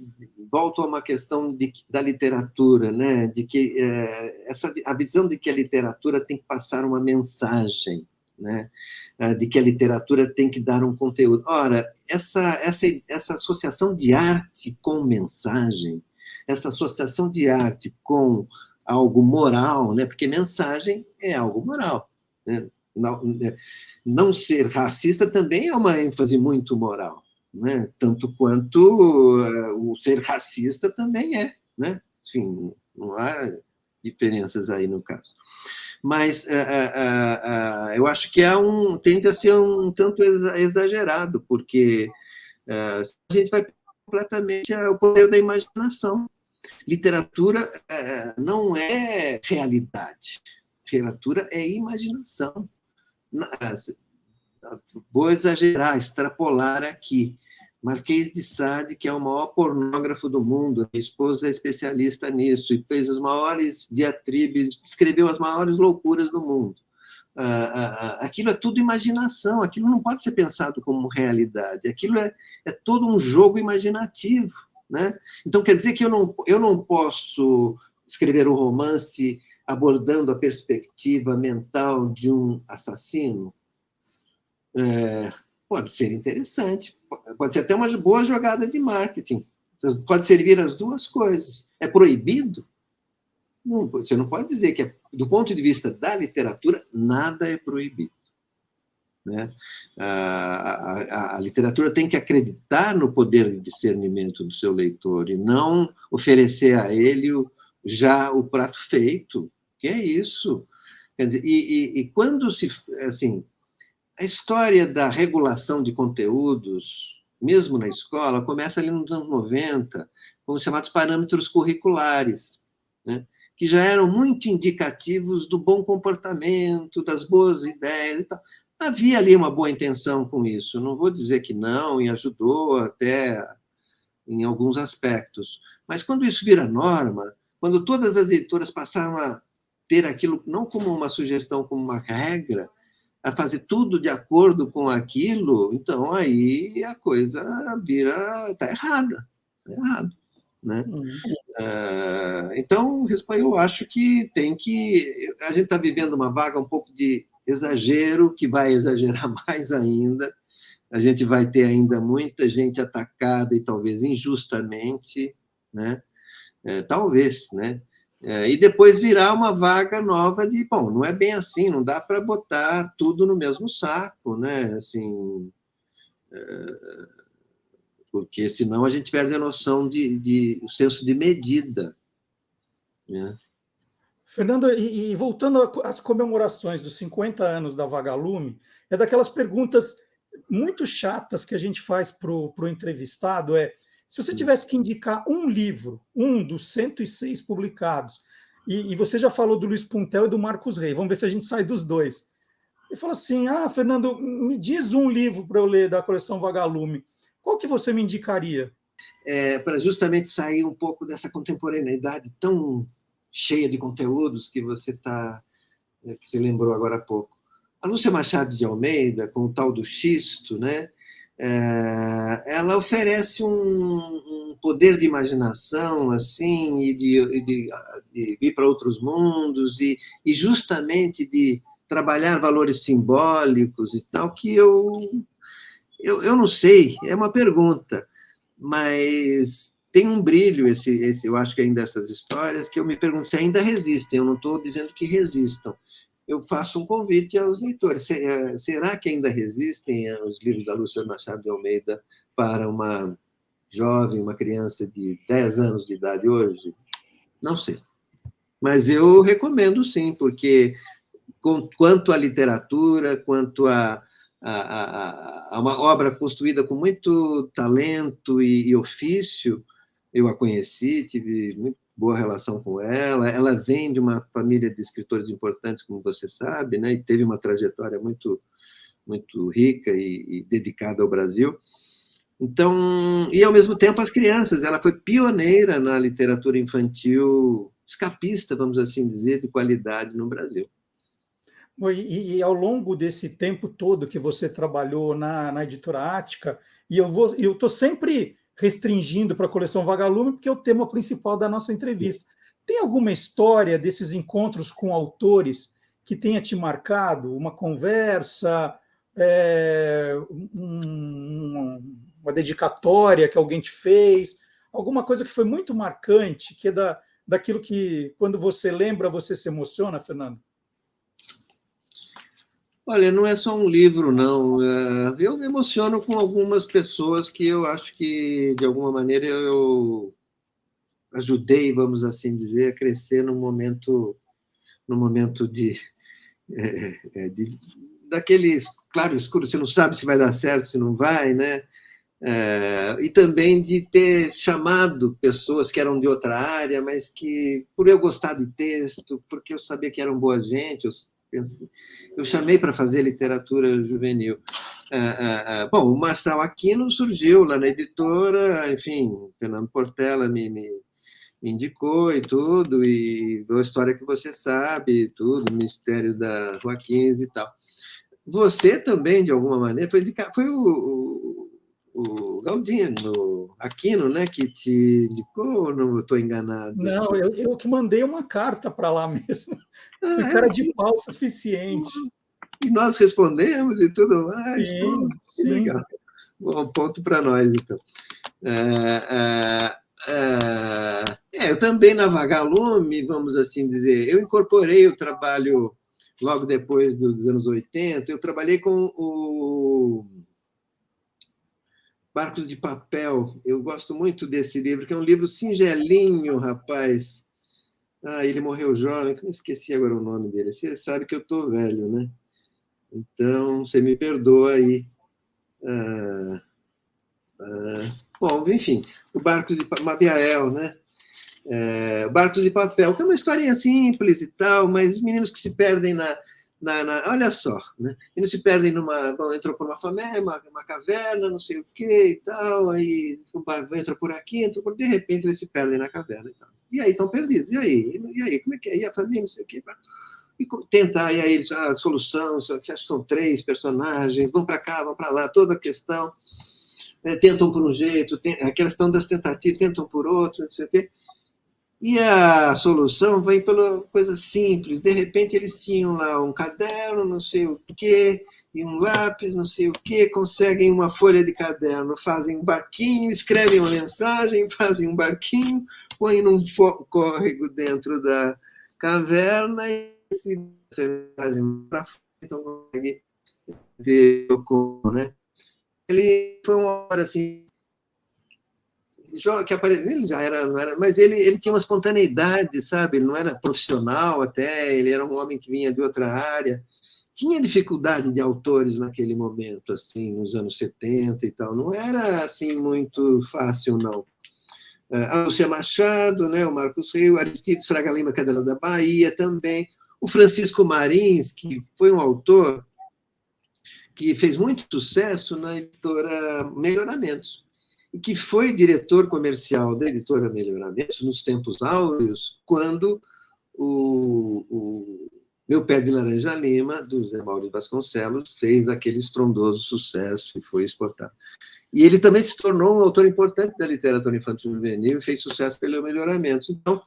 volto a uma questão da literatura, né? De que a visão de que a literatura tem que passar uma mensagem, né? De que a literatura tem que dar um conteúdo. Ora, essa associação de arte com mensagem, essa associação de arte com algo moral, né? Porque mensagem é algo moral, né? Não ser racista também é uma ênfase muito moral, né? Tanto quanto o ser racista também é, né? Enfim, não há diferenças aí no caso. Mas eu acho que tende a ser um tanto exagerado, porque se a gente vai completamente o poder da imaginação. Literatura não é realidade. Literatura é imaginação. Vou exagerar, extrapolar aqui. Marquês de Sade, que é o maior pornógrafo do mundo, minha esposa é especialista nisso, e fez as maiores diatribes, escreveu as maiores loucuras do mundo. Aquilo é tudo imaginação, aquilo não pode ser pensado como realidade, aquilo é todo um jogo imaginativo. Né? Então, quer dizer que eu não posso escrever um romance abordando a perspectiva mental de um assassino? Pode ser interessante, pode ser até uma boa jogada de marketing, pode servir as duas coisas. É proibido? Não, você não pode dizer que, do ponto de vista da literatura, nada é proibido. Né? A literatura tem que acreditar no poder de discernimento do seu leitor e não oferecer a ele já o prato feito. Que é isso? Quer dizer, e quando se... Assim, a história da regulação de conteúdos, mesmo na escola, começa ali nos anos 90, com os chamados parâmetros curriculares, né? Que já eram muito indicativos do bom comportamento, das boas ideias e tal. Havia ali uma boa intenção com isso, não vou dizer que não, e ajudou até em alguns aspectos. Mas quando isso vira norma, quando todas as editoras passaram a ter aquilo não como uma sugestão, como uma regra, a fazer tudo de acordo com aquilo, então aí a coisa vira... está errada. Está errado. Né? Então, eu acho que tem que... A gente está vivendo uma vaga um pouco de exagero, que vai exagerar mais ainda. A gente vai ter ainda muita gente atacada e talvez injustamente, né? Talvez, né? E depois virar uma vaga nova de, bom, não é bem assim, não dá para botar tudo no mesmo saco, né? Assim, porque senão a gente perde a noção o senso de medida. Né? Fernando, e voltando às comemorações dos 50 anos da Vagalume, é daquelas perguntas muito chatas que a gente faz para o entrevistado, se você tivesse que indicar um livro, um dos 106 publicados, e você já falou do Luiz Puntel e do Marcos Rey, vamos ver se a gente sai dos dois. Ele falou assim, Fernando, me diz um livro para eu ler da coleção Vagalume, qual que você me indicaria? Para justamente sair um pouco dessa contemporaneidade tão cheia de conteúdos que você lembrou agora há pouco. A Lúcia Machado de Almeida, com o tal do Xisto, né? Ela oferece um poder de imaginação assim e de ir para outros mundos e justamente de trabalhar valores simbólicos e tal, que eu não sei, é uma pergunta, mas tem um brilho eu acho que ainda essas histórias que eu me pergunto se ainda resistem. Eu não estou dizendo que resistam. Eu faço um convite aos leitores. Será que ainda resistem os livros da Lúcia Machado de Almeida para uma jovem, uma criança de 10 anos de idade hoje? Não sei. Mas eu recomendo sim, porque quanto à literatura, quanto a uma obra construída com muito talento e ofício, eu a conheci, tive muito boa relação com ela. Ela vem de uma família de escritores importantes, como você sabe, né? E teve uma trajetória muito, muito rica e dedicada ao Brasil. Então, e ao mesmo tempo as crianças, ela foi pioneira na literatura infantil escapista, vamos assim dizer, de qualidade no Brasil. E ao longo desse tempo todo que você trabalhou na editora Ática, e eu estou sempre restringindo para a coleção Vagalume, porque é o tema principal da nossa entrevista. Tem alguma história desses encontros com autores que tenha te marcado? Uma conversa, uma dedicatória que alguém te fez? Alguma coisa que foi muito marcante, que é daquilo que, quando você lembra, você se emociona, Fernando? Olha, não é só um livro, não. Eu me emociono com algumas pessoas que eu acho que, de alguma maneira, eu ajudei, vamos assim dizer, a crescer no momento daquele claro escuro, você não sabe se vai dar certo, se não vai, né? E também de ter chamado pessoas que eram de outra área, mas que, por eu gostar de texto, porque eu sabia que eram boa gente, eu chamei para fazer literatura juvenil. Bom, o Marçal Aquino surgiu lá na editora, enfim, Fernando Portela me indicou e tudo, e a história que você sabe, tudo, o Ministério da Rua 15 e tal. Você também, de alguma maneira, foi o Galdino, o Aquino, né, que te indicou, ou não estou enganado? Não, eu que mandei uma carta para lá mesmo. Fui Ah, cara de pau suficiente. e nós respondemos e tudo mais. Pô, Sim, que sim. legal. Bom, ponto para nós, então. Eu também na Vagalume, vamos assim dizer, eu incorporei o trabalho logo depois dos anos 80, eu trabalhei com o Barcos de Papel. Eu gosto muito desse livro, que é um livro singelinho, rapaz. Ele morreu jovem, eu esqueci agora o nome dele. Você sabe que eu estou velho, né? Então, você me perdoa aí. Bom, enfim, o Barcos de Maviael, né? Barcos de Papel, que é uma historinha simples e tal, mas meninos que se perdem olha só, né? Eles se perdem entrou por uma família, uma caverna, não sei o que e tal, aí entra por aqui, de repente eles se perdem na caverna e tal. E aí estão perdidos, e aí, como é que é? E a família, não sei o que, e tentar, e aí eles, a solução, acho que são 3 personagens, vão para cá, vão para lá, toda a questão, tentam por um jeito, a questão das tentativas, tentam por outro, não sei o quê. E a solução vem pela coisa simples. De repente, eles tinham lá um caderno, não sei o quê, e um lápis, não sei o quê, conseguem uma folha de caderno, fazem um barquinho, escrevem uma mensagem, fazem um barquinho, põem num córrego dentro da caverna e se mensagem para fora, então consegue ver o como, né? Ele foi uma hora assim que apareceu, ele já era, não era, mas ele tinha uma espontaneidade, sabe? Ele não era profissional até, ele era um homem que vinha de outra área. Tinha dificuldade de autores naquele momento, assim, nos anos 70 e tal. Não era, assim, muito fácil, não. A Lúcia Machado, né, o Marcos Rio, Aristides Fraga Lima, Cadela da Bahia também. O Francisco Marins, que foi um autor que fez muito sucesso na editora Melhoramentos, e que foi diretor comercial da editora Melhoramentos nos tempos áureos, quando o Meu Pé de Laranja Lima, do Zé Mauro Vasconcelos, fez aquele estrondoso sucesso e foi exportado. E ele também se tornou um autor importante da literatura infantil juvenil e fez sucesso pelo Melhoramentos. Então,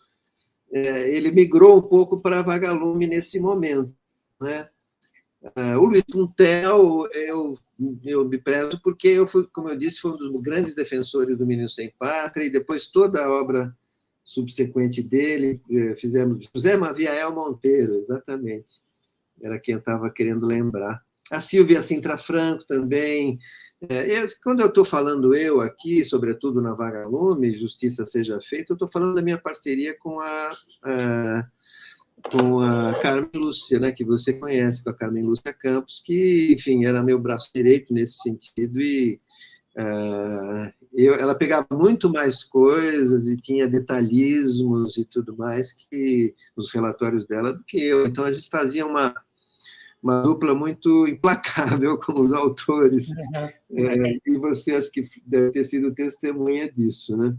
ele migrou um pouco para Vagalume nesse momento, né? O Luiz Puntel, eu me prezo porque eu fui, como eu disse, foi um dos grandes defensores do Menino Sem Pátria, e depois toda a obra subsequente dele, fizemos José Maviael Monteiro, exatamente, era quem eu estava querendo lembrar. A Silvia Sintra Franco também. Quando eu estou falando eu aqui, sobretudo na Vagalume, Justiça Seja Feita, eu estou falando da minha parceria com a Carmen Lúcia, né, que você conhece, com a Carmen Lúcia Campos, que, enfim, era meu braço direito nesse sentido, e ela pegava muito mais coisas e tinha detalhismos e tudo mais que os relatórios dela do que eu. Então, a gente fazia uma dupla muito implacável com os autores, e você acho que deve ter sido testemunha disso, né?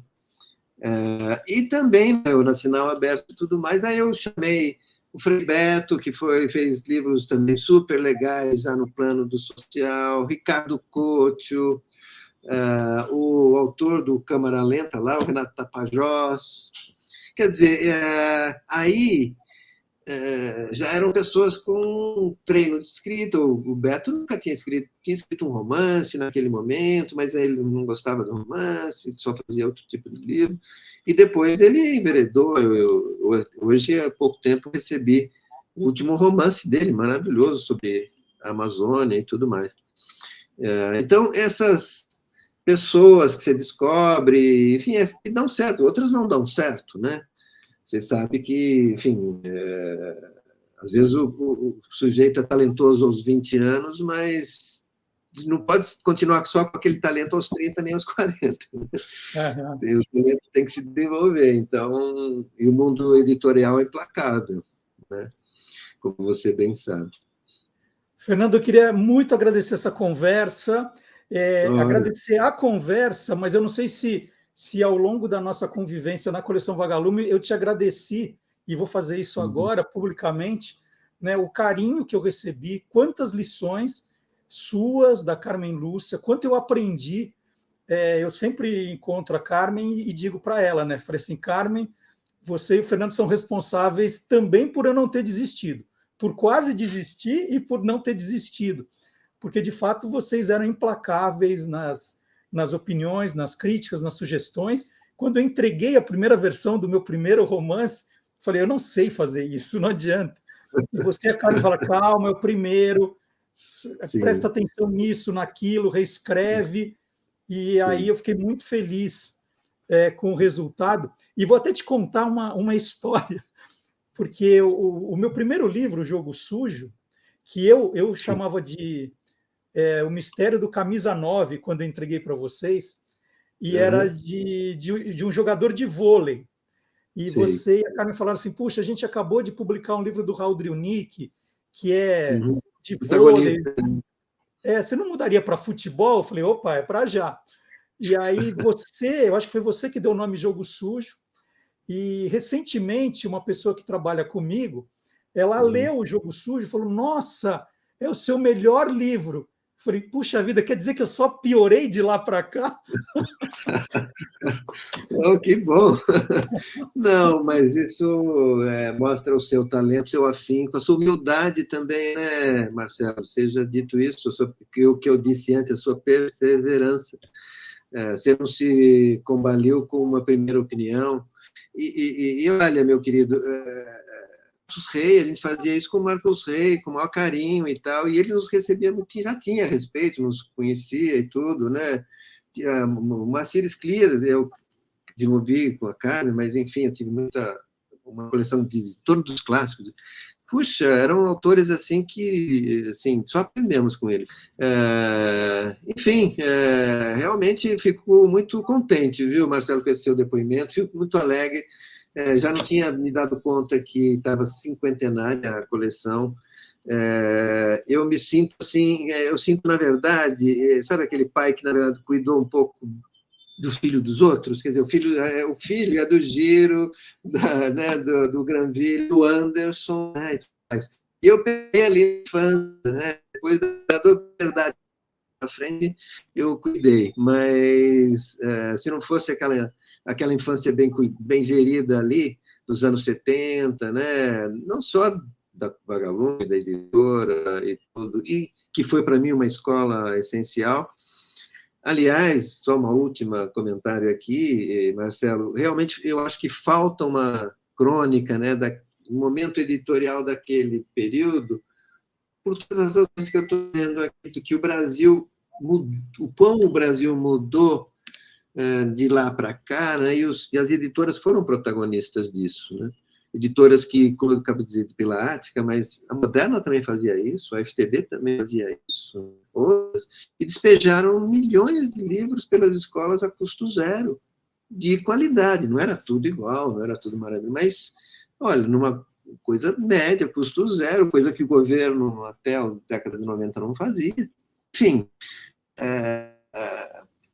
E também, né, na Sinal Aberto e tudo mais, aí eu chamei o Frei Beto, que fez livros também super legais já no plano do social, Ricardo Couto, o autor do Câmara Lenta lá, o Renato Tapajós. Quer dizer, aí já eram pessoas com treino de escrita. O Beto nunca tinha escrito um romance naquele momento, mas ele não gostava do romance, só fazia outro tipo de livro. E depois ele enveredou. Hoje, há pouco tempo, recebi o último romance dele, maravilhoso, sobre a Amazônia e tudo mais. Então, essas pessoas que você descobre, enfim, que dão certo, outras não dão certo, né? Você sabe que, enfim, às vezes o sujeito é talentoso aos 20 anos, mas não pode continuar só com aquele talento aos 30 nem aos 40. Uhum. O talento tem que se desenvolver. Então, e o mundo editorial é implacável, né? Como você bem sabe. Fernando, eu queria muito agradecer essa conversa, agradecer a conversa, mas eu não sei se ao longo da nossa convivência na coleção Vagalume eu te agradeci, e vou fazer isso agora publicamente, né, o carinho que eu recebi, quantas lições suas, da Carmen Lúcia, quanto eu aprendi. Eu sempre encontro a Carmen e digo para ela, né? Falei assim, Carmen, você e o Fernando são responsáveis também por eu não ter desistido, por quase desistir e por não ter desistido, porque de fato vocês eram implacáveis nas opiniões, nas críticas, nas sugestões. Quando eu entreguei a primeira versão do meu primeiro romance, falei, eu não sei fazer isso, não adianta. E você, a Carmen, fala, calma, é o primeiro, Sim. presta atenção nisso, naquilo, reescreve. E aí eu fiquei muito feliz com o resultado. E vou até te contar uma história, porque o meu primeiro livro, O Jogo Sujo, que eu chamava de O Mistério do Camisa 9, quando eu entreguei para vocês, e era de um jogador de vôlei. E você e a Carmen falaram assim, puxa, a gente acabou de publicar um livro do Raul Driunik, que é de vôlei. Você não mudaria para futebol? Eu falei, opa, é para já. E aí eu acho que foi você que deu o nome Jogo Sujo, e recentemente uma pessoa que trabalha comigo, ela leu o Jogo Sujo e falou, nossa, é o seu melhor livro. Eu falei, puxa vida, quer dizer que eu só piorei de lá para cá? Oh, que bom! Não, mas isso mostra o seu talento, seu afinco, a sua humildade também, né, Marcelo? Seja dito isso, o que eu disse antes, a sua perseverança. Você não se combaliu com uma primeira opinião. E olha, meu querido, Marcos Rey, a gente fazia isso com o Marcos Rey, com o maior carinho e tal, e ele nos recebia muito, já tinha respeito, nos conhecia e tudo, né? O Marcílio Clear, eu desenvolvi com a Carmen, mas, enfim, eu tive uma coleção de todos os clássicos. Puxa, eram autores assim que assim, só aprendemos com eles. Enfim, realmente fico muito contente, viu, Marcelo, com esse seu depoimento, fico muito alegre. Já não tinha me dado conta que estava cinquentenária a coleção. Eu me sinto assim, eu sinto, na verdade, sabe aquele pai que, na verdade, cuidou um pouco do filho dos outros, quer dizer, o filho é do Giro, né, do Granville, do Anderson, né, e eu peguei ali a infância, né, depois da verdade à frente, eu cuidei, mas se não fosse aquela infância bem gerida ali, dos anos 70, né, não só da Vagalume, da editora e tudo, e que foi para mim uma escola essencial. Aliás, só uma última comentário aqui, Marcelo, realmente eu acho que falta uma crônica, né, do momento editorial daquele período, por todas as razões que eu estou dizendo aqui, que o Brasil, o quão o Brasil mudou de lá para cá, né, e as editoras foram protagonistas disso, né? Editoras que, como eu acabei de dizer, pela Ática, mas a Moderna também fazia isso, a FTV também fazia isso, outras, e despejaram milhões de livros pelas escolas a custo zero, de qualidade, não era tudo igual, não era tudo maravilhoso, mas, olha, numa coisa média, custo zero, coisa que o governo até a década de 90 não fazia. Enfim,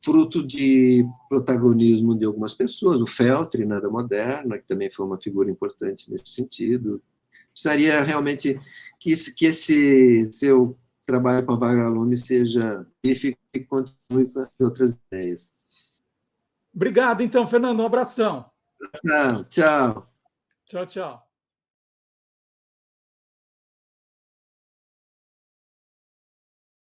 fruto de protagonismo de algumas pessoas, o Feltri, na da Moderna, que também foi uma figura importante nesse sentido. Precisaria realmente que esse seu trabalho com a Vagalume seja e continue com as outras ideias. Obrigado, então, Fernando. Um abração. Tchau. Tchau, tchau.